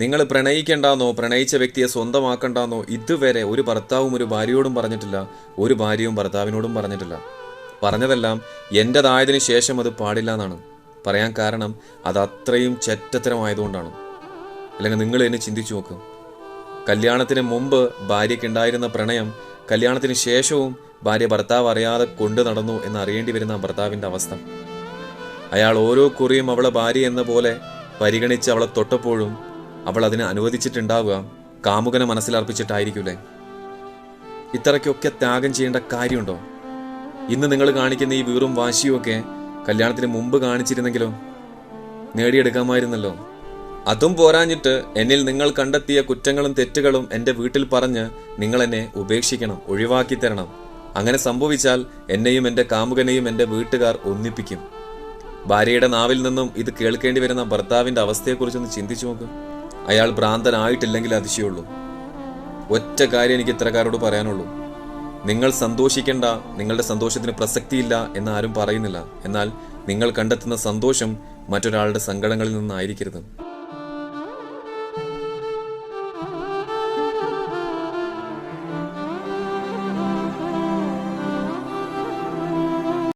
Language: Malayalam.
നിങ്ങൾ പ്രണയിക്കേണ്ടാന്നോ, പ്രണയിച്ച വ്യക്തിയെ സ്വന്തമാക്കണ്ടാന്നോ ഇതുവരെ ഒരു ഭർത്താവും ഒരു ഭാര്യയോടും പറഞ്ഞിട്ടില്ല, ഒരു ഭാര്യയും ഭർത്താവിനോടും പറഞ്ഞിട്ടില്ല. പറഞ്ഞതെല്ലാം എൻ്റെതായതിനു ശേഷം അത് പാടില്ല എന്നാണ് പറയാൻ കാരണം. അത് അത്രയും ചെറ്റത്തരമായതുകൊണ്ടാണ്. അല്ലെങ്കിൽ നിങ്ങൾ എന്നെ ചിന്തിച്ചു നോക്കും. കല്യാണത്തിന് മുമ്പ് ഭാര്യയ്ക്കുണ്ടായിരുന്ന പ്രണയം കല്യാണത്തിന് ശേഷവും ഭാര്യ ഭർത്താവ് അറിയാതെ കൊണ്ടു നടന്നു എന്ന് അറിയേണ്ടി വരുന്ന ഭർത്താവിൻ്റെ അവസ്ഥ. അയാൾ ഓരോ കുറിയും അവളെ ഭാര്യ എന്ന പോലെ പരിഗണിച്ച് അവളെ തൊട്ടപ്പോഴും അവൾ അതിനെ അനുവദിച്ചിട്ടുണ്ടാവുക കാമുകനെ മനസ്സിലർപ്പിച്ചിട്ടായിരിക്കൂലേ? ഇത്രയ്ക്കൊക്കെ ത്യാഗം ചെയ്യേണ്ട കാര്യമുണ്ടോ? ഇന്ന് നിങ്ങൾ കാണിക്കുന്ന ഈ വീറും വാശിയുമൊക്കെ കല്യാണത്തിന് മുമ്പ് കാണിച്ചിരുന്നെങ്കിലോ നേടിയെടുക്കാമായിരുന്നല്ലോ. അതും പോരാഞ്ഞിട്ട് എന്നിൽ നിങ്ങൾ കണ്ടെത്തിയ കുറ്റങ്ങളും തെറ്റുകളും എൻ്റെ വീട്ടിൽ പറഞ്ഞ് നിങ്ങൾ എന്നെ ഉപേക്ഷിക്കണം, ഒഴിവാക്കി തരണം. അങ്ങനെ സംഭവിച്ചാൽ എന്നെയും എൻ്റെ കാമുകനെയും എൻ്റെ വീട്ടുകാർ ഒന്നിപ്പിക്കും. ഭാര്യയുടെ നാവിൽ നിന്നും ഇത് കേൾക്കേണ്ടി വരുന്ന ഭർത്താവിൻ്റെ അവസ്ഥയെക്കുറിച്ചൊന്ന് ചിന്തിച്ചു നോക്ക്. അയാൾ ഭ്രാന്തനായിട്ടില്ലെങ്കിൽ അതിശയുള്ളൂ. ഒറ്റ കാര്യം എനിക്ക് ഇത്തരക്കാരോട് പറയാനുള്ളൂ. നിങ്ങൾ സന്തോഷിക്കേണ്ട, നിങ്ങളുടെ സന്തോഷത്തിന് പ്രസക്തിയില്ല എന്ന് ആരും പറയുന്നില്ല. എന്നാൽ നിങ്ങൾ കണ്ടെത്തുന്ന സന്തോഷം മറ്റൊരാളുടെ സങ്കടങ്ങളിൽ നിന്നായിരിക്കരുത്.